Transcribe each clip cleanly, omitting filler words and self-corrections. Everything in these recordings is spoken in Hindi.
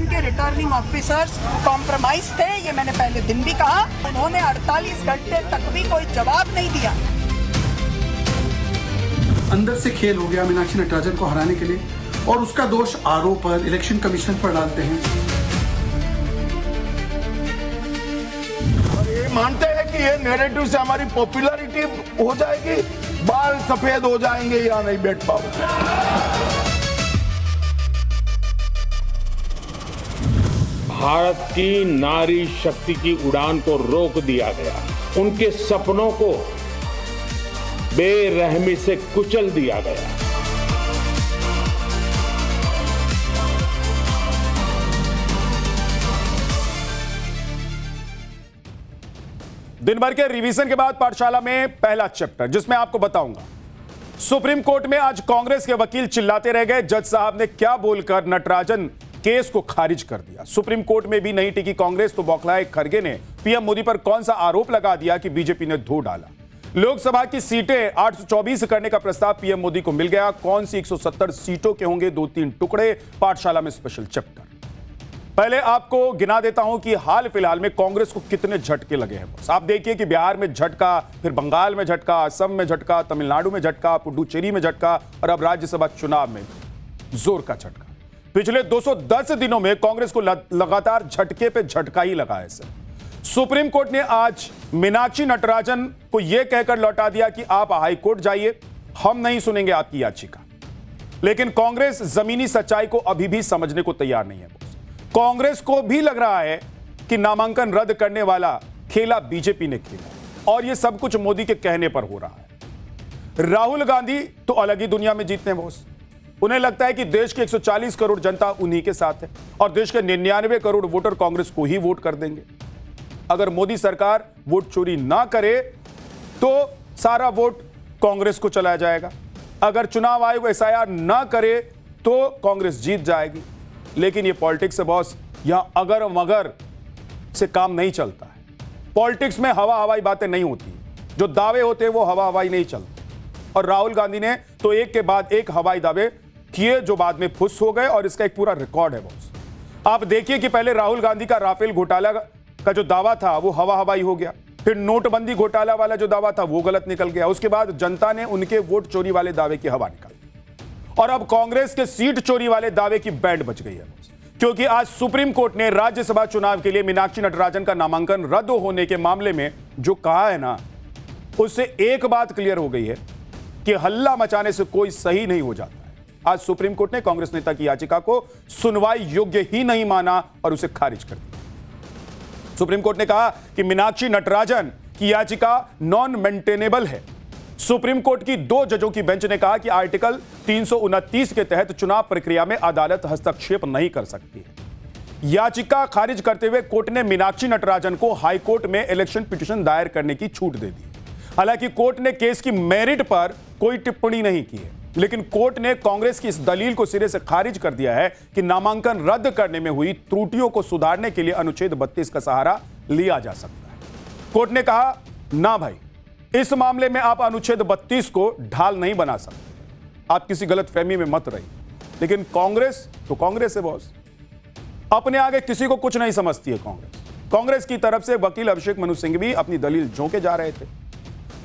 इलेक्शन के रिटर्निंग ऑफिसर्स कॉम्प्रोमाइज थे, ये मैंने पहले दिन भी कहा। उन्होंने 48 घंटे तक भी कोई जवाब नहीं दिया। अंदर से खेल हो गया मीनाक्षी नटराजन को हराने के लिए, और उसका दोष आरोप पर, इलेक्शन कमीशन पर डालते हैं। और ये मानते हैं कि ये नैरेटिव से हमारी पॉपुलैरिटी हो जाएगी, बाल सफेद हो जाएंगे या नहीं बैठ पाओगे। भारत की नारी शक्ति की उड़ान को रोक दिया गया, उनके सपनों को बेरहमी से कुचल दिया गया। दिन भर के रिवीजन के बाद पाठशाला में पहला चैप्टर, जिसमें आपको बताऊंगा सुप्रीम कोर्ट में आज कांग्रेस के वकील चिल्लाते रह गए, जज साहब ने क्या बोलकर नटराजन केस को खारिज कर दिया। सुप्रीम कोर्ट में भी नहीं टिकी कांग्रेस तो बौखलाए खड़गे ने पीएम मोदी पर कौन सा आरोप लगा दिया कि बीजेपी ने धो डाला। लोकसभा की सीटें 824 करने का प्रस्ताव पीएम मोदी को मिल गया। कौन सी 170 सीटों के होंगे 2-3 टुकड़े, पाठशाला में स्पेशल चैप्टर। पहले आपको गिना देता हूं कि हाल फिलहाल में कांग्रेस को कितने झटके लगे हैं। आप देखिए कि बिहार में झटका, फिर बंगाल में झटका, असम में झटका, तमिलनाडु में झटका, पुडुचेरी में झटका और अब राज्यसभा चुनाव में जोर का झटका। पिछले 210 दिनों में कांग्रेस को लगातार झटके पे झटका ही लगा है सर। सुप्रीम कोर्ट ने आज मीनाक्षी नटराजन को यह कहकर लौटा दिया कि आप हाई कोर्ट जाइए, हम नहीं सुनेंगे आपकी याचिका। लेकिन कांग्रेस जमीनी सच्चाई को अभी भी समझने को तैयार नहीं है। कांग्रेस को भी लग रहा है कि नामांकन रद्द करने वाला खेला बीजेपी ने खेला और यह सब कुछ मोदी के कहने पर हो रहा है। राहुल गांधी तो अलग ही दुनिया में जीतते हैं बॉस। उन्हें लगता है कि देश की 140 करोड़ जनता उन्हीं के साथ है और देश के 99 करोड़ वोटर कांग्रेस को ही वोट कर देंगे। अगर मोदी सरकार वोट चोरी ना करे तो सारा वोट कांग्रेस को चला जाएगा। अगर चुनाव आयोग एसआईआर ना करे तो कांग्रेस जीत जाएगी। लेकिन ये पॉलिटिक्स है बॉस, यहां अगर मगर से काम नहीं चलता है। पॉलिटिक्स में हवा हवाई बातें नहीं होती, जो दावे होते हैं वो हवा हवाई नहीं चलते। और राहुल गांधी ने तो एक के बाद एक हवाई दावे किए जो बाद में फुस हो गए और इसका एक पूरा रिकॉर्ड है बॉस। आप देखिए कि पहले राहुल गांधी का राफेल घोटाला का जो दावा था वो हवा हवाई हो गया, फिर नोटबंदी घोटाला वाला जो दावा था वो गलत निकल गया, उसके बाद जनता ने उनके वोट चोरी वाले दावे की हवा निकाली और अब कांग्रेस के सीट चोरी वाले दावे की बैंड बच गई है। क्योंकि आज सुप्रीम कोर्ट ने राज्यसभा चुनाव के लिए मीनाक्षी नटराजन का नामांकन रद्द होने के मामले में जो कहा है ना, उससे एक बात क्लियर हो गई है कि हल्ला मचाने से कोई सही नहीं हो जाता है। आज सुप्रीम कोर्ट ने कांग्रेस नेता की याचिका को सुनवाई योग्य ही नहीं माना और उसे खारिज कर दिया। सुप्रीम कोर्ट ने कहा कि मीनाक्षी नटराजन की याचिका नॉन मेंटेनेबल है। सुप्रीम कोर्ट की 2 जजों की बेंच ने कहा कि आर्टिकल 329 के तहत चुनाव प्रक्रिया में अदालत हस्तक्षेप नहीं कर सकती है। याचिका खारिज करते हुए कोर्ट ने मीनाक्षी नटराजन को हाई कोर्ट में इलेक्शन पिटीशन दायर करने की छूट दे दी। हालांकि कोर्ट ने केस की मेरिट पर कोई टिप्पणी नहीं की है, लेकिन कोर्ट ने कांग्रेस की इस दलील को सिरे से खारिज कर दिया है कि नामांकन रद्द करने में हुई त्रुटियों को सुधारने के लिए अनुच्छेद 32 का सहारा लिया जा सकता है। कोर्ट ने कहा, ना भाई, इस मामले में आप अनुच्छेद 32 को ढाल नहीं बना सकते। आप किसी गलतफहमी में मत रहिए। लेकिन कांग्रेस तो कांग्रेस है बॉस, अपने आगे किसी को कुछ नहीं समझती है कांग्रेस की तरफ से वकील अभिषेक मनु सिंह भी अपनी दलील झोंके जा रहे थे।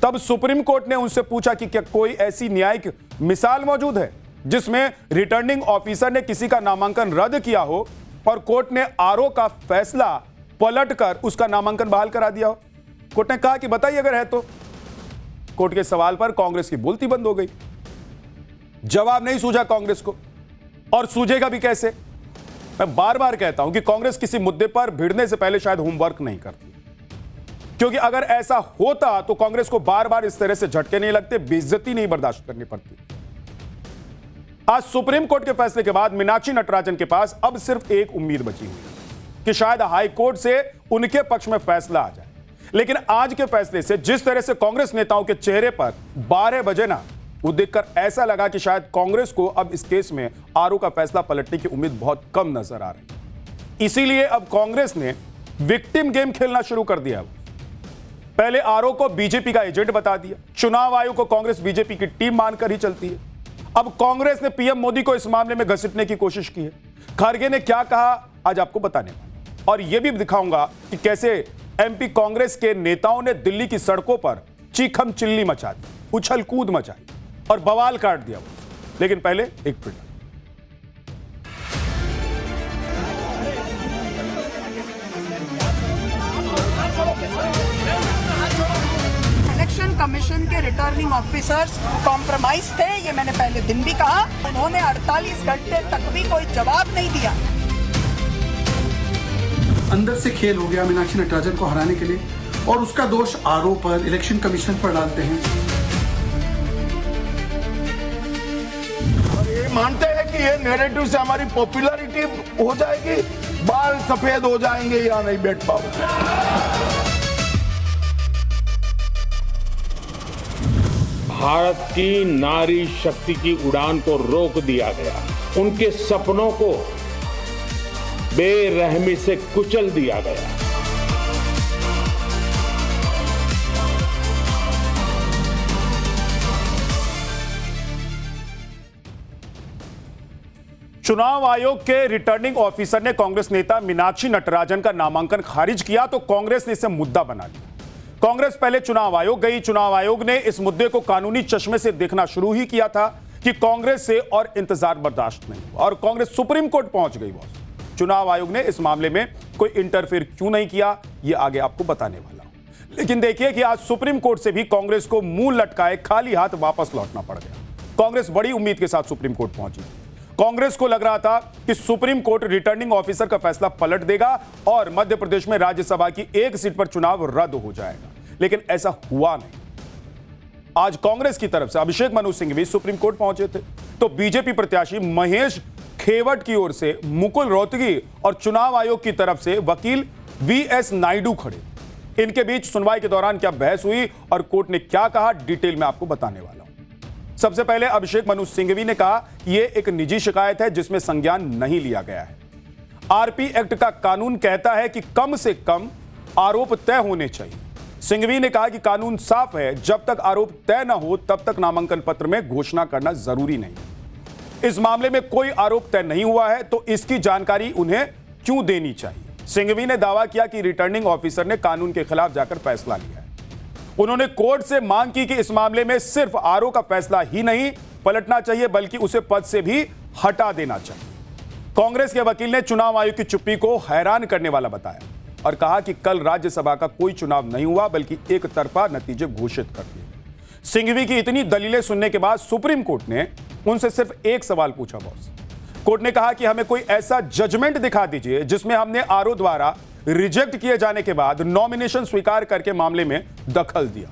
तब सुप्रीम कोर्ट ने उनसे पूछा कि क्या कोई ऐसी न्यायिक मिसाल मौजूद है जिसमें रिटर्निंग ऑफिसर ने किसी का नामांकन रद्द किया हो और कोर्ट ने आरओ का फैसला पलटकर उसका नामांकन बहाल करा दिया हो। कोर्ट ने कहा कि बताइए अगर है तो। कोर्ट के सवाल पर कांग्रेस की बोलती बंद हो गई। जवाब नहीं सूझा कांग्रेस को, और सूझेगा भी कैसे। मैं बार बार कहता हूं कि कांग्रेस किसी मुद्दे पर भिड़ने से पहले शायद होमवर्क नहीं करती, क्योंकि अगर ऐसा होता तो कांग्रेस को बार बार इस तरह से झटके नहीं लगते, बेइज्जती नहीं बर्दाश्त करनी पड़ती। आज सुप्रीम कोर्ट के फैसले के बाद मीनाक्षी नटराजन के पास अब सिर्फ एक उम्मीद बची हुई है कि शायद हाई कोर्ट से उनके पक्ष में फैसला आ जाए। लेकिन आज के फैसले से जिस तरह से कांग्रेस नेताओं के चेहरे पर 12 बजे ना, वो देखकर ऐसा लगा कि शायद कांग्रेस को अब इस केस में आरओ का फैसला पलटने की उम्मीद बहुत कम नजर आ रही है। इसीलिए अब कांग्रेस ने विक्टिम गेम खेलना शुरू कर दिया। पहले आरओ को बीजेपी का एजेंट बता दिया, चुनाव आयोग को कांग्रेस बीजेपी की टीम मानकर ही चलती है। अब कांग्रेस ने पीएम मोदी को इस मामले में घसीटने की कोशिश की है। खड़गे ने क्या कहा आज आपको बताने वाला, और यह भी दिखाऊंगा कि कैसे एमपी कांग्रेस के नेताओं ने दिल्ली की सड़कों पर चीखम चिल्ली मचा दी, उछल कूद मचाई और बवाल काट दिया। लेकिन पहले एक ट्वीट। इलेक्शन कमीशन के रिटर्निंग ऑफिसर्स कॉम्प्रोमाइज थे, ये मैंने पहले दिन भी कहा। उन्होंने 48 घंटे तक भी कोई जवाब नहीं दिया। अंदर से खेल हो गया मीनाक्षी नटराजन को हराने के लिए, और उसका दोष आरोप पर इलेक्शन कमीशन पर डालते हैं। और ये मानते हैं कि ये नैरेटिव से हमारी पॉपुलैरिटी हो जाएगी, बाल सफेद हो जाएंगे या नहीं बैठ पाओगे। भारत की नारी शक्ति की उड़ान को रोक दिया गया, उनके सपनों को बेरहमी से कुचल दिया गया। चुनाव आयोग के रिटर्निंग ऑफिसर ने कांग्रेस नेता मीनाक्षी नटराजन का नामांकन खारिज किया तो कांग्रेस ने इसे मुद्दा बना लिया। कांग्रेस पहले चुनाव आयोग गई। चुनाव आयोग ने इस मुद्दे को कानूनी चश्मे से देखना शुरू ही किया था कि कांग्रेस से और इंतजार बर्दाश्त नहीं हुआ और कांग्रेस सुप्रीम कोर्ट पहुंच गई। बॉस, चुनाव आयोग ने इस मामले में कोई इंटरफेयर क्यों नहीं किया, यह आगे आपको बताने वाला हूं। लेकिन देखिए कि आज सुप्रीम कोर्ट से भी कांग्रेस को मुंह लटकाए खाली हाथ वापस लौटना पड़ गया। कांग्रेस बड़ी उम्मीद के साथ सुप्रीम कोर्ट पहुंची। कांग्रेस को लग रहा था कि सुप्रीम कोर्ट रिटर्निंग ऑफिसर का फैसला पलट देगा और मध्य प्रदेश में राज्यसभा की एक सीट पर चुनाव रद्द हो जाएगा, लेकिन ऐसा हुआ नहीं। आज कांग्रेस की तरफ से अभिषेक मनु सिंघवी सुप्रीम कोर्ट पहुंचे थे तो बीजेपी प्रत्याशी महेश खेवट की ओर से मुकुल रोहतगी और चुनाव आयोग की तरफ से वकील वीएस नायडू खड़े। इनके बीच सुनवाई के दौरान क्या बहस हुई और कोर्ट ने क्या कहा, डिटेल में आपको बताने वाला हूं। सबसे पहले अभिषेक मनु सिंघवी ने कहा कि यह एक निजी शिकायत है जिसमें संज्ञान नहीं लिया गया है। आरपी एक्ट का कानून कहता है कि कम से कम आरोप तय होने चाहिए। सिंघवी ने कहा कि कानून साफ है, जब तक आरोप तय न हो तब तक नामांकन पत्र में घोषणा करना जरूरी नहीं। इस मामले में कोई आरोप तय नहीं हुआ है तो इसकी जानकारी उन्हें क्यों देनी चाहिए। सिंघवी ने दावा किया कि रिटर्निंग ऑफिसर ने कानून के खिलाफ जाकर फैसला लिया है। उन्होंने कोर्ट से मांग की कि इस मामले में सिर्फ आरओ का फैसला ही नहीं पलटना चाहिए बल्कि उसे पद से भी हटा देना चाहिए। कांग्रेस के वकील ने चुनाव आयोग की चुप्पी को हैरान करने वाला बताया और कहा कि कल राज्यसभा का कोई चुनाव नहीं हुआ बल्कि एक तरफा नतीजे घोषित कर दिए। सिंघवी की इतनी दलीलें सुनने के बाद सुप्रीम कोर्ट ने उनसे सिर्फ एक सवाल पूछा। बॉस, कोर्ट ने कहा कि हमें कोई ऐसा जजमेंट दिखा दीजिए जिसमें हमने आरओ द्वारा रिजेक्ट किए जाने के बाद नॉमिनेशन स्वीकार करके मामले में दखल दिया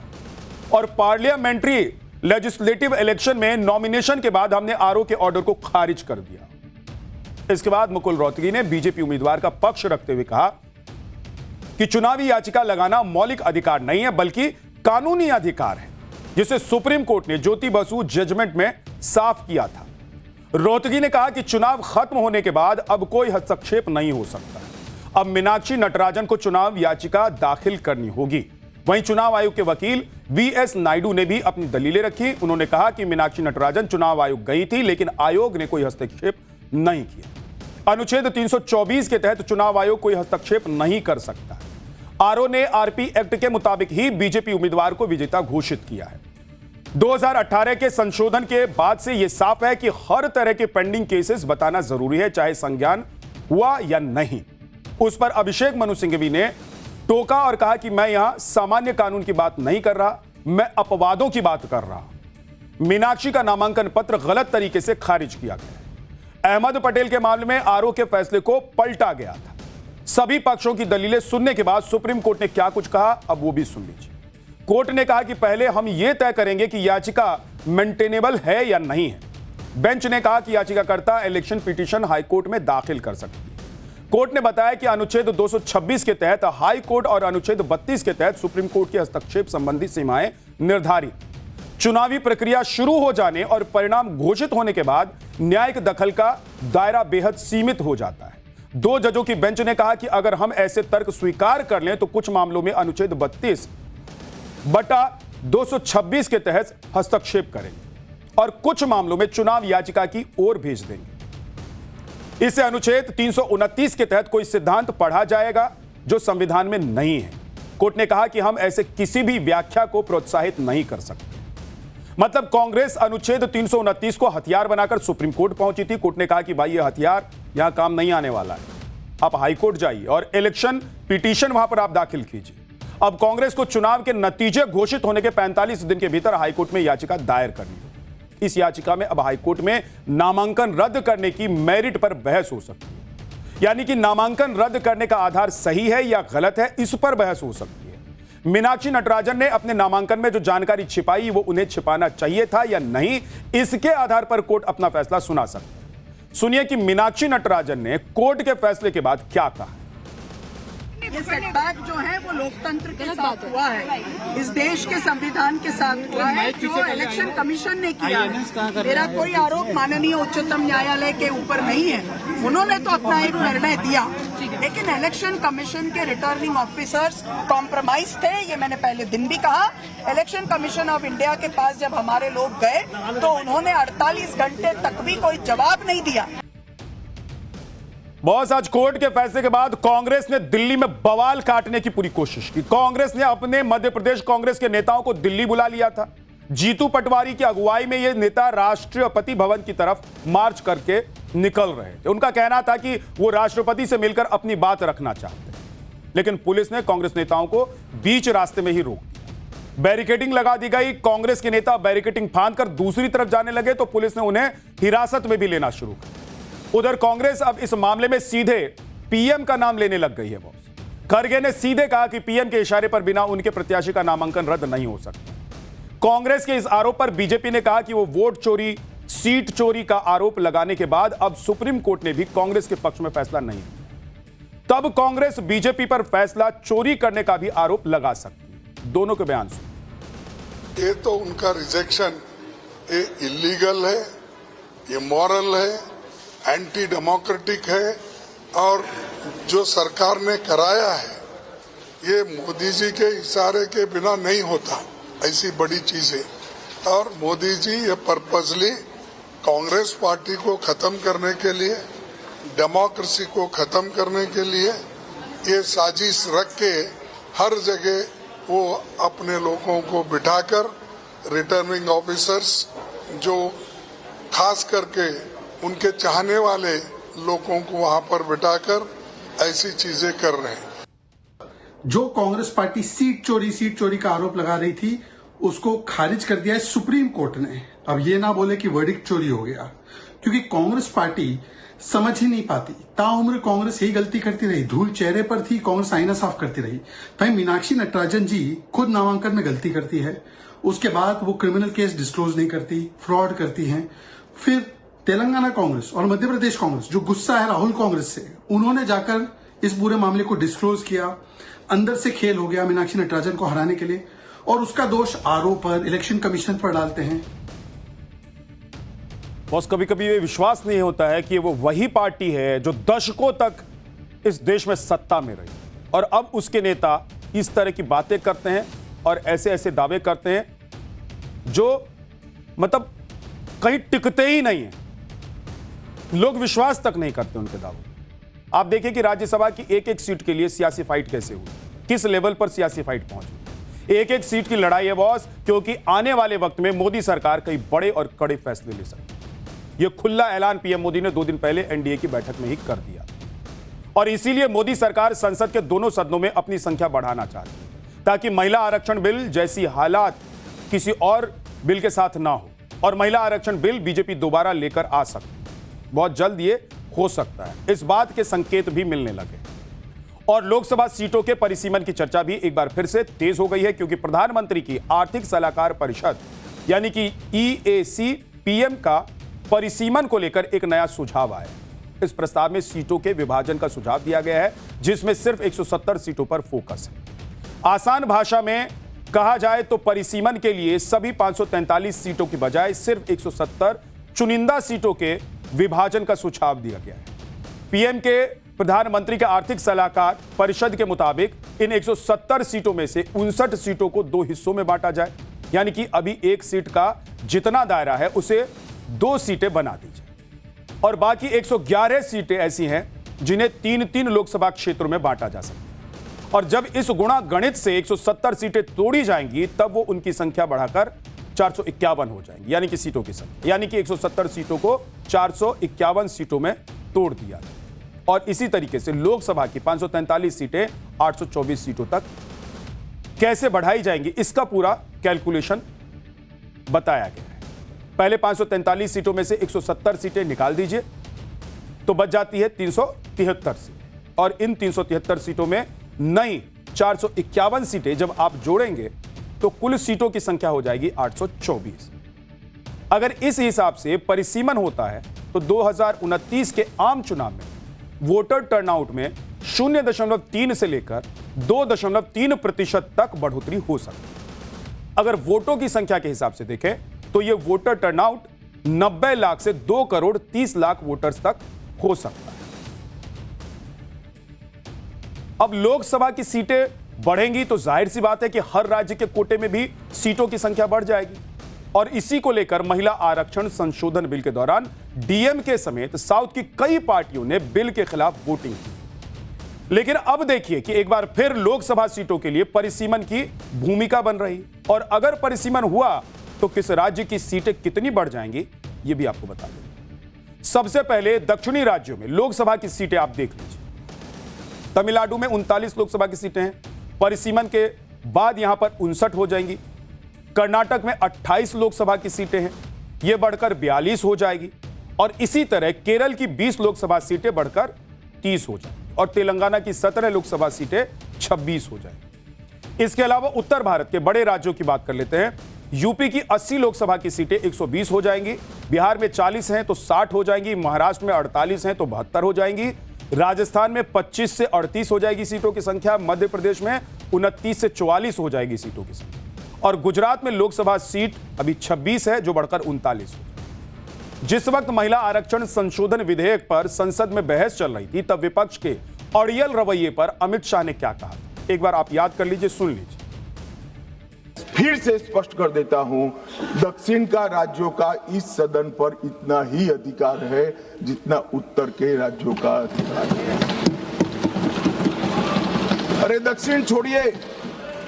और पार्लियामेंट्री लेजिस्लेटिव इलेक्शन में नॉमिनेशन के बाद हमने आरओ के ऑर्डर को खारिज कर दिया। इसके बाद मुकुल रोहतगी ने बीजेपी उम्मीदवार का पक्ष रखते हुए कहा कि चुनावी याचिका लगाना मौलिक अधिकार नहीं है बल्कि कानूनी अधिकार है, जिसे सुप्रीम कोर्ट ने ज्योति बसु जजमेंट में साफ किया था। रोहतगी ने कहा कि चुनाव खत्म होने के बाद अब कोई हस्तक्षेप नहीं हो सकता। अब मीनाक्षी नटराजन को चुनाव याचिका दाखिल करनी होगी। वहीं चुनाव आयोग के वकील वीएस नायडू ने भी अपनी दलीलें रखी। उन्होंने कहा कि मीनाक्षी नटराजन चुनाव आयोग गई थी लेकिन आयोग ने कोई हस्तक्षेप नहीं किया। अनुच्छेद 324 के तहत चुनाव आयोग कोई हस्तक्षेप नहीं कर सकता। आरओ ने आरपी एक्ट के मुताबिक ही बीजेपी उम्मीदवार को विजेता घोषित किया है। 2018 के संशोधन के बाद से यह साफ है कि हर तरह के पेंडिंग केसेस बताना जरूरी है, चाहे संज्ञान हुआ या नहीं। उस पर अभिषेक मनु सिंघवी ने टोका और कहा कि मैं यहां सामान्य कानून की बात नहीं कर रहा, मैं अपवादों की बात कर रहा हूं। मीनाक्षी का नामांकन पत्र गलत तरीके से खारिज किया गया। अहमद पटेल के मामले में आरओ के फैसले को पलटा गया था। सभी पक्षों की दलीलें सुनने के बाद सुप्रीम कोर्ट ने क्या कुछ कहा, अब वो भी सुन लीजिए। कोर्ट ने कहा कि पहले हम यह तय करेंगे कि याचिका मेंटेनेबल है या नहीं है। बेंच ने कहा कि याचिकाकर्ता इलेक्शन पिटीशन हाईकोर्ट में दाखिल कर सकती है। कोर्ट ने बताया कि अनुच्छेद 226 के तहत हाई कोर्ट और अनुच्छेद 32 के तहत सुप्रीम कोर्ट के हस्तक्षेप संबंधी सीमाएं निर्धारित। चुनावी प्रक्रिया शुरू हो जाने और परिणाम घोषित होने के बाद न्यायिक दखल का दायरा बेहद सीमित हो जाता है। 2 जजों की बेंच ने कहा कि अगर हम ऐसे तर्क स्वीकार कर लें तो कुछ मामलों में अनुच्छेद 32/226 के तहत हस्तक्षेप करेंगे और कुछ मामलों में चुनाव याचिका की ओर भेज देंगे। इससे अनुच्छेद 329 के तहत कोई सिद्धांत पढ़ा जाएगा जो संविधान में नहीं है। कोर्ट ने कहा कि हम ऐसे किसी भी व्याख्या को प्रोत्साहित नहीं कर सकते। मतलब कांग्रेस अनुच्छेद 329 को हथियार बनाकर सुप्रीम कोर्ट पहुंची थी। कोर्ट ने कहा कि भाई ये हथियार यहां काम नहीं आने वाला है, आप हाईकोर्ट जाइए और इलेक्शन पिटीशन वहां पर आप दाखिल कीजिए। अब कांग्रेस को चुनाव के नतीजे घोषित होने के 45 दिन के भीतर हाईकोर्ट में याचिका दायर करनी है। इस याचिका में अब हाईकोर्ट में नामांकन रद्द करने की मेरिट पर बहस हो सकती है, यानी कि नामांकन रद्द करने का आधार सही है या गलत है, इस पर बहस हो सकती है। मीनाक्षी नटराजन ने अपने नामांकन में जो जानकारी छिपाई वो उन्हें छिपाना चाहिए था या नहीं, इसके आधार पर कोर्ट अपना फैसला सुना सकता है। सुनिए कि मीनाक्षी नटराजन ने कोर्ट के फैसले के बाद क्या कहा। ये सेटबैक जो है वो लोकतंत्र के साथ हुआ है, इस देश के संविधान के साथ हुआ है, जो इलेक्शन कमीशन ने किया है। मेरा कोई आरोप माननीय उच्चतम न्यायालय के ऊपर नहीं है, उन्होंने तो अपना एक निर्णय दिया, लेकिन इलेक्शन कमीशन के रिटर्निंग ऑफिसर्स कॉम्प्रोमाइज थे। ये मैंने पहले दिन भी कहा। इलेक्शन कमीशन ऑफ इंडिया के पास जब हमारे लोग गए तो उन्होंने 48 घंटे तक भी कोई जवाब नहीं दिया। बॉस, आज कोर्ट के फैसले के बाद कांग्रेस ने दिल्ली में बवाल काटने की पूरी कोशिश की। कांग्रेस ने अपने मध्य प्रदेश कांग्रेस के नेताओं को दिल्ली बुला लिया था। जीतू पटवारी की अगुवाई में ये नेता राष्ट्रपति भवन की तरफ मार्च करके निकल रहे थे। उनका कहना था कि वो राष्ट्रपति से मिलकर अपनी बात रखना चाहते हैं, लेकिन पुलिस ने कांग्रेस नेताओं को बीच रास्ते में ही रोक दिया। बैरिकेडिंग लगा दी गई। कांग्रेस के नेता बैरिकेडिंग फांदकर दूसरी तरफ जाने लगे तो पुलिस ने उन्हें हिरासत में भी लेना शुरू कर। उधर कांग्रेस अब इस मामले में सीधे पीएम का नाम लेने लग गई है। बॉस, खड़गे ने सीधे कहा कि पीएम के इशारे पर बिना उनके प्रत्याशी का नामांकन रद्द नहीं हो सकता। कांग्रेस के इस आरोप पर बीजेपी ने कहा कि वो वोट चोरी, सीट चोरी का आरोप लगाने के बाद अब सुप्रीम कोर्ट ने भी कांग्रेस के पक्ष में फैसला नहीं दिया। तब कांग्रेस बीजेपी पर फैसला चोरी करने का भी आरोप लगा सकती है। दोनों के बयान सुनिए। ये तो उनका रिजेक्शन ये इलीगल है, ये मॉरल है, एंटी डेमोक्रेटिक है, और जो सरकार ने कराया है ये मोदी जी के इशारे के बिना नहीं होता, ऐसी बड़ी चीजें। और मोदी जी ये पर्पसली कांग्रेस पार्टी को खत्म करने के लिए, डेमोक्रेसी को खत्म करने के लिए ये साजिश रख के हर जगह वो अपने लोगों को बिठाकर, रिटर्निंग ऑफिसर्स जो खास करके उनके चाहने वाले लोगों को वहां पर बिठाकर ऐसी चीजें कर रहे हैं। जो कांग्रेस पार्टी सीट चोरी का आरोप लगा रही थी उसको खारिज कर दिया है सुप्रीम कोर्ट ने। अब ये ना बोले कि वर्डिक्ट चोरी हो गया, क्योंकि कांग्रेस पार्टी समझ ही नहीं पाती। ताउम्र कांग्रेस यही गलती करती रही, धूल चेहरे पर थी, कांग्रेस आईना साफ करती रही। भाई मीनाक्षी नटराजन जी खुद नामांकन में गलती करती है, उसके बाद वो क्रिमिनल केस डिस्क्लोज नहीं करती, फ्रॉड करती हैं। फिर तेलंगाना कांग्रेस और मध्य प्रदेश कांग्रेस जो गुस्सा है राहुल कांग्रेस से, उन्होंने जाकर इस पूरे मामले को डिस्क्लोज किया। अंदर से खेल हो गया मीनाक्षी नटराजन को हराने के लिए, और उसका दोष आरोप पर, इलेक्शन कमीशन पर डालते हैं। बॉस, कभी कभी ये विश्वास नहीं होता है कि वो वही पार्टी है जो दशकों तक इस देश में सत्ता में रही, और अब उसके नेता इस तरह की बातें करते हैं और ऐसे ऐसे दावे करते हैं जो मतलब कहीं टिकते ही नहीं है। लोग विश्वास तक नहीं करते उनके दावों। आप देखिए कि राज्यसभा की एक एक सीट के लिए सियासी फाइट कैसे हुई, किस लेवल पर सियासी फाइट पहुंची। एक एक सीट की लड़ाई है बॉस, क्योंकि आने वाले वक्त में मोदी सरकार कई बड़े और कड़े फैसले ले सकती है। यह खुला ऐलान पीएम मोदी ने 2 दिन पहले एनडीए की बैठक में ही कर दिया, और इसीलिए मोदी सरकार संसद के दोनों सदनों में अपनी संख्या बढ़ाना चाहती है, ताकि महिला आरक्षण बिल जैसी हालात किसी और बिल के साथ ना हो, और महिला आरक्षण बिल बीजेपी दोबारा लेकर आ सकती है। बहुत जल्द ये हो सकता है, इस बात के संकेत भी मिलने लगे। और लोकसभा सीटों के परिसीमन की चर्चा भी एक बार फिर से तेज हो गई है, क्योंकि प्रधानमंत्री की आर्थिक सलाहकार परिषद यानी कि EAC पीएम का परिसीमन को लेकर एक नया सुझाव आया। इस प्रस्ताव में सीटों के विभाजन का सुझाव दिया गया है, जिसमें सिर्फ 170 सीटों पर फोकस है। आसान भाषा में कहा जाए तो परिसीमन के लिए सभी 543 सीटों की बजाय सिर्फ 170 चुनिंदा सीटों के विभाजन का सुझाव दिया गया है। पीएम के प्रधानमंत्री के आर्थिक सलाहकार परिषद के मुताबिक इन 170 सीटों में से 59 सीटों को 2 हिस्सों में बांटा जाए, यानी कि अभी एक सीट का जितना दायरा है उसे 2 सीटें बना दी जाए। और बाकी 111 सीटें ऐसी हैं जिन्हें 3-3 लोकसभा क्षेत्रों में बांटा जा सकता है। और जब इस गुणा गणित से 170 सीटें तोड़ी जाएंगी तब वो उनकी संख्या बढ़ाकर 451 हो जाएंगी, यानी कि सीटों की संख्या, यानी कि 170 सीटों को 451 सीटों में तोड़ दिया जाए। और इसी तरीके से लोकसभा की 543 सीटें 824 सीटों तक कैसे बढ़ाई जाएंगी, इसका पूरा कैलकुलेशन बताया गया है। पहले 543 सीटों में से 170 सीटें निकाल दीजिए तो बच जाती है 373 सीटें, और इन 373 सीटों में नई 451 सीटें जब आप जोड़ेंगे तो कुल सीटों की संख्या हो जाएगी 824। अगर इस हिसाब से परिसीमन होता है तो 2029 के आम चुनाव में वोटर टर्नआउट में 0.3 से लेकर 2.3% तक बढ़ोतरी हो सकती है। अगर वोटों की संख्या के हिसाब से देखें तो यह वोटर टर्नआउट 90 लाख से 2 करोड़ 30 लाख वोटर्स तक हो सकता है। अब लोकसभा की सीटें बढ़ेंगी तो जाहिर सी बात है कि हर राज्य के कोटे में भी सीटों की संख्या बढ़ जाएगी, और इसी को लेकर महिला आरक्षण संशोधन बिल के दौरान डीएमके समेत साउथ की कई पार्टियों ने बिल के खिलाफ वोटिंग की। लेकिन अब देखिए कि एक बार फिर लोकसभा सीटों के लिए परिसीमन की भूमिका बन रही, और अगर परिसीमन हुआ तो किस राज्य की सीटें कितनी बढ़ जाएंगी यह भी आपको बता दें। सबसे पहले दक्षिणी राज्यों में लोकसभा की सीटें आप देख लीजिए। तमिलनाडु में 39 लोकसभा की सीटें हैं, परिसीमन के बाद यहां पर 59 हो जाएंगी। कर्नाटक में 28 लोकसभा की सीटें हैं, यह बढ़कर 42 हो जाएगी, और इसी तरह केरल की 20 लोकसभा सीटें बढ़कर 30 हो जाएंगी, और तेलंगाना की 17 लोकसभा सीटें 26 हो जाएंगी। इसके अलावा उत्तर भारत के बड़े राज्यों की बात कर लेते हैं। यूपी की 80 लोकसभा की सीटें 120 हो जाएंगी, बिहार में 40 हैं तो 60 हो जाएंगी, महाराष्ट्र में 48 हैं तो 72 हो जाएंगी, राजस्थान में 25 से 38 हो जाएगी सीटों की संख्या, मध्य प्रदेश में 29 से 44 हो जाएगी सीटों की संख्या, और गुजरात में लोकसभा सीट अभी 26 है जो बढ़कर 39 हो। जिस वक्त महिला आरक्षण संशोधन विधेयक पर संसद में बहस चल रही थी तब विपक्ष के अड़ियल रवैये पर अमित शाह ने क्या कहा, एक बार आप याद कर लीजिए, सुन लीजिए। फिर से स्पष्ट कर देता हूं, दक्षिण का राज्यों का इस सदन पर इतना ही अधिकार है जितना उत्तर के राज्यों का अधिकार है। अरे दक्षिण छोड़िए,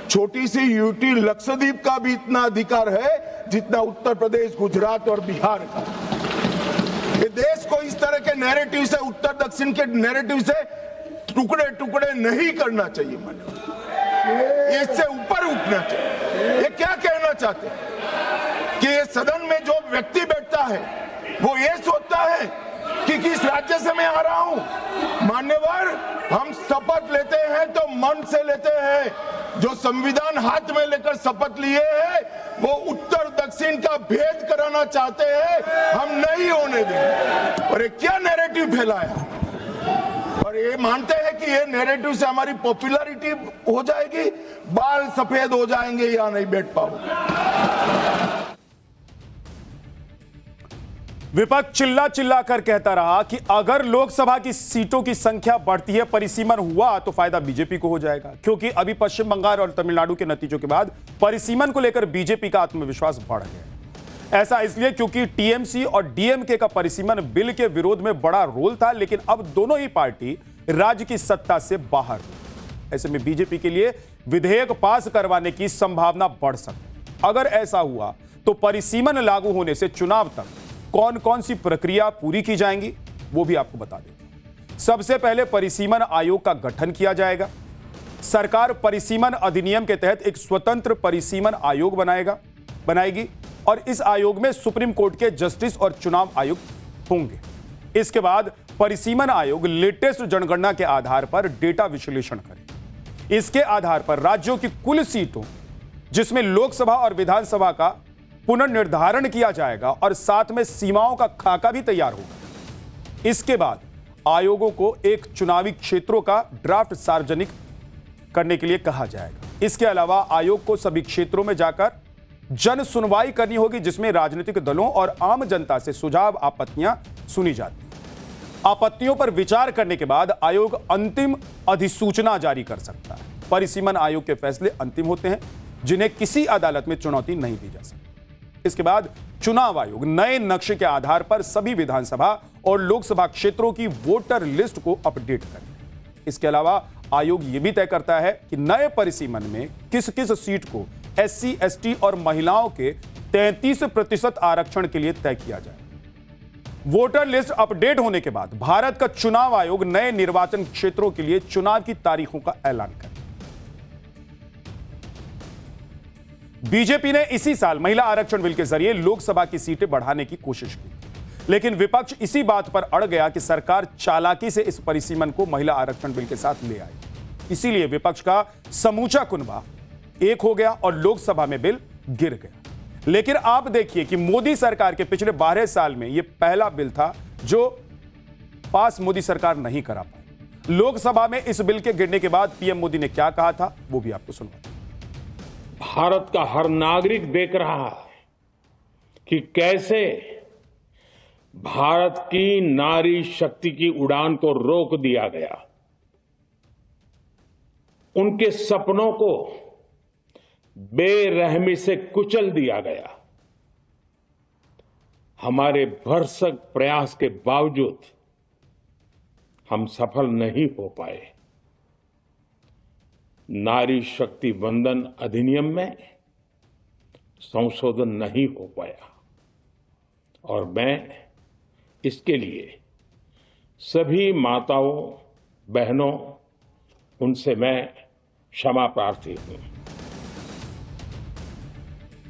छोटी सी यूटी लक्षद्वीप का भी इतना अधिकार है जितना उत्तर प्रदेश, गुजरात और बिहार का। ये देश को इस तरह के नैरेटिव से, उत्तर दक्षिण के नैरेटिव से टुकड़े टुकड़े नहीं करना चाहिए। ये इससे ऊपर उठना चाहिए। ये क्या कहना चाहते हैं कि ये सदन में जो व्यक्ति बैठता है वो ये सोचता है कि किस राज्य से मैं आ रहा हूं। मान्यवर, हम शपथ लेते हैं तो मन से लेते हैं। जो संविधान हाथ में लेकर शपथ लिए हैं वो उत्तर दक्षिण का भेद कराना चाहते हैं, हम नहीं होने देंगे। और ये क्या नैरेटिव फैलाया, और ये मानते हैं कि ये नैरेटिव से हमारी पॉपुलैरिटी हो जाएगी, बाल सफेद हो जाएंगे या नहीं बैठ पाओगे। विपक्ष चिल्ला चिल्ला कर कहता रहा कि अगर लोकसभा की सीटों की संख्या बढ़ती है, परिसीमन हुआ तो फायदा बीजेपी को हो जाएगा, क्योंकि अभी पश्चिम बंगाल और तमिलनाडु के नतीजों के बाद परिसीमन को लेकर बीजेपी का आत्मविश्वास बढ़ गया। ऐसा इसलिए क्योंकि टीएमसी और डीएमके का परिसीमन बिल के विरोध में बड़ा रोल था, लेकिन अब दोनों ही पार्टी राज्य की सत्ता से बाहर हुई। ऐसे में बीजेपी के लिए विधेयक पास करवाने की संभावना बढ़ सकती। अगर ऐसा हुआ तो परिसीमन लागू होने से चुनाव तक कौन कौन सी प्रक्रिया पूरी की जाएंगी वो भी आपको बता देंगे। सबसे पहले परिसीमन आयोग का गठन किया जाएगा। सरकार परिसीमन अधिनियम के तहत एक स्वतंत्र परिसीमन आयोग बनाएगी, और इस आयोग में सुप्रीम कोर्ट के जस्टिस और चुनाव आयुक्त होंगे। इसके बाद परिसीमन आयोग लेटेस्ट जनगणना के आधार पर डेटा विश्लेषण करेगा। इसके आधार पर राज्यों की कुल सीटों, जिसमें लोकसभा और विधानसभा का पुनर्निर्धारण किया जाएगा, और साथ में सीमाओं का खाका भी तैयार होगा। इसके बाद आयोगों को एक चुनावी क्षेत्रों का ड्राफ्ट सार्वजनिक करने के लिए कहा जाएगा। इसके अलावा आयोग को सभी क्षेत्रों में जाकर जन सुनवाई करनी होगी, जिसमें राजनीतिक दलों और आम जनता से सुझाव, आपत्तियां सुनी जाती हैं। आपत्तियों पर विचार करने के बाद आयोग अंतिम अधिसूचना जारी कर सकता है। परिसीमन आयोग के फैसले अंतिम होते हैं, जिन्हें किसी अदालत में चुनौती नहीं दी जा सकती। इसके बाद चुनाव आयोग नए नक्शे के आधार पर सभी विधानसभा और लोकसभा क्षेत्रों की वोटर लिस्ट को अपडेट करें। इसके अलावा आयोग यह भी तय करता है कि नए परिसीमन में किस किस सीट को SC, ST और महिलाओं के 33% आरक्षण के लिए तय किया जाए। वोटर लिस्ट अपडेट होने के बाद भारत का चुनाव आयोग नए निर्वाचन क्षेत्रों के लिए चुनाव की तारीखों का ऐलान करेगा। बीजेपी ने इसी साल महिला आरक्षण बिल के जरिए लोकसभा की सीटें बढ़ाने की कोशिश की, लेकिन विपक्ष इसी बात पर अड़ गया कि सरकार चालाकी से इस परिसीमन को महिला आरक्षण बिल के साथ ले आई। इसीलिए विपक्ष का समूचा कुनबा एक हो गया और लोकसभा में बिल गिर गया। लेकिन आप देखिए कि मोदी सरकार के पिछले 12 साल में यह पहला बिल था जो पास मोदी सरकार नहीं करा पाई। लोकसभा में इस बिल के गिरने के बाद पीएम मोदी ने क्या कहा था वो भी आपको सुनवाते हैं। भारत का हर नागरिक देख रहा है कि कैसे भारत की नारी शक्ति की उड़ान को रोक दिया गया, उनके सपनों को बेरहमी से कुचल दिया गया। हमारे भरसक प्रयास के बावजूद हम सफल नहीं हो पाए। नारी शक्ति वंदन अधिनियम में संशोधन नहीं हो पाया और मैं इसके लिए सभी माताओं, बहनों, उनसे मैं क्षमा प्रार्थी हूं।